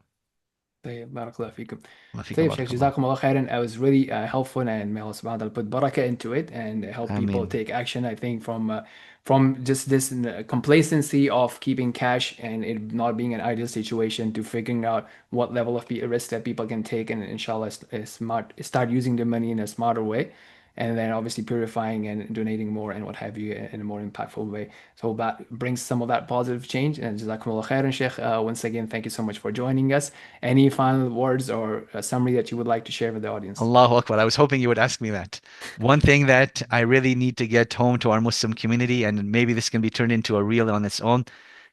طيب بارك الله فيكم. Wa fikum طيب Sheikh, barakallah. جزاكم الله خيرا. It was really helpful, and may Allah subhanahu wa ta'ala put barakah into it and help people Ameen. take action. I think from just this complacency of keeping cash and it not being an ideal situation to figuring out what level of risk that people can take, and inshallah start using the money in a smarter way, and then obviously purifying and donating more and what have you in a more impactful way. So that brings some of that positive change. And Jazakumullah khairan, Sheikh. Once again, thank you so much for joining us. Any final words or a summary that you would like to share with the audience? Allahu Akbar. I was hoping you would ask me that. One thing that I really need to get home to our Muslim community, and maybe this can be turned into a reel on its own,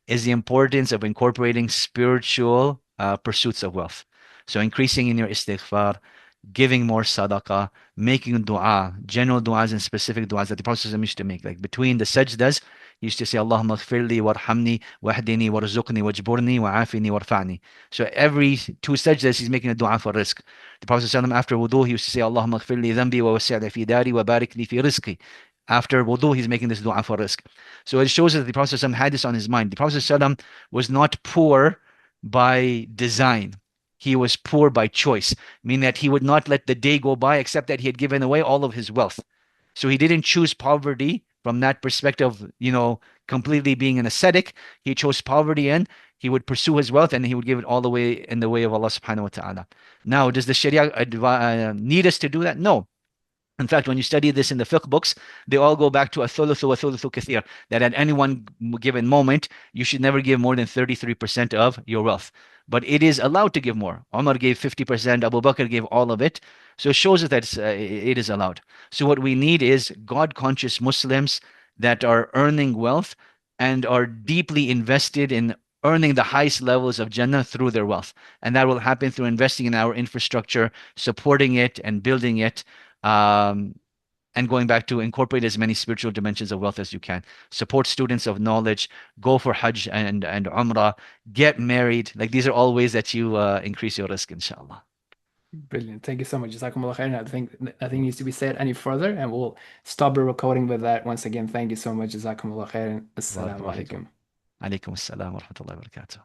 is the importance of incorporating spiritual pursuits of wealth. So increasing in your istighfar, giving more sadaqah, making dua, general du'as and specific du'as that the Prophet ﷺ used to make. Like between the sajdas, he used to say, Allahumma ghfirli warhamni wahdini warzuqni wajburni wa'afini warfa'ni. So every two sajdas, he's making a dua for rizq. The Prophet ﷺ, after wudu, he used to say, Allahumma ghfirli dhanbi wa wasi'li fi dari wa barik li fi rizqi. After wudu, he's making this dua for rizq. So it shows that the Prophet ﷺ had this on his mind. The Prophet ﷺ was not poor by design. He was poor by choice, meaning that he would not let the day go by except that he had given away all of his wealth. So he didn't choose poverty from that perspective, completely being an ascetic. He chose poverty and he would pursue his wealth and he would give it all the way in the way of Allah subhanahu wa ta'ala. Now, does the Sharia need us to do that? No. In fact, when you study this in the fiqh books, they all go back to a thuluthu wa thuluthu kathir, that at any one given moment, you should never give more than 33% of your wealth. But it is allowed to give more. Umar gave 50%, Abu Bakr gave all of it. So it shows us that it is allowed. So what we need is God-conscious Muslims that are earning wealth and are deeply invested in earning the highest levels of Jannah through their wealth. And that will happen through investing in our infrastructure, supporting it and building it, um, and going back to incorporate as many spiritual dimensions of wealth as you can. Support students of knowledge, go for Hajj and Umrah, get married. Like these are all ways that you increase your risk, inshallah. Brilliant. Thank you so much. Jazakumullah khairan. I think nothing needs to be said any further, and we'll stop the recording with that. Once again, thank you so much. Jazakumullah khairan. Assalamu Barakallahu fikum. alaikum. Alaikum assalam wa rahmatullahi wa barakatuh.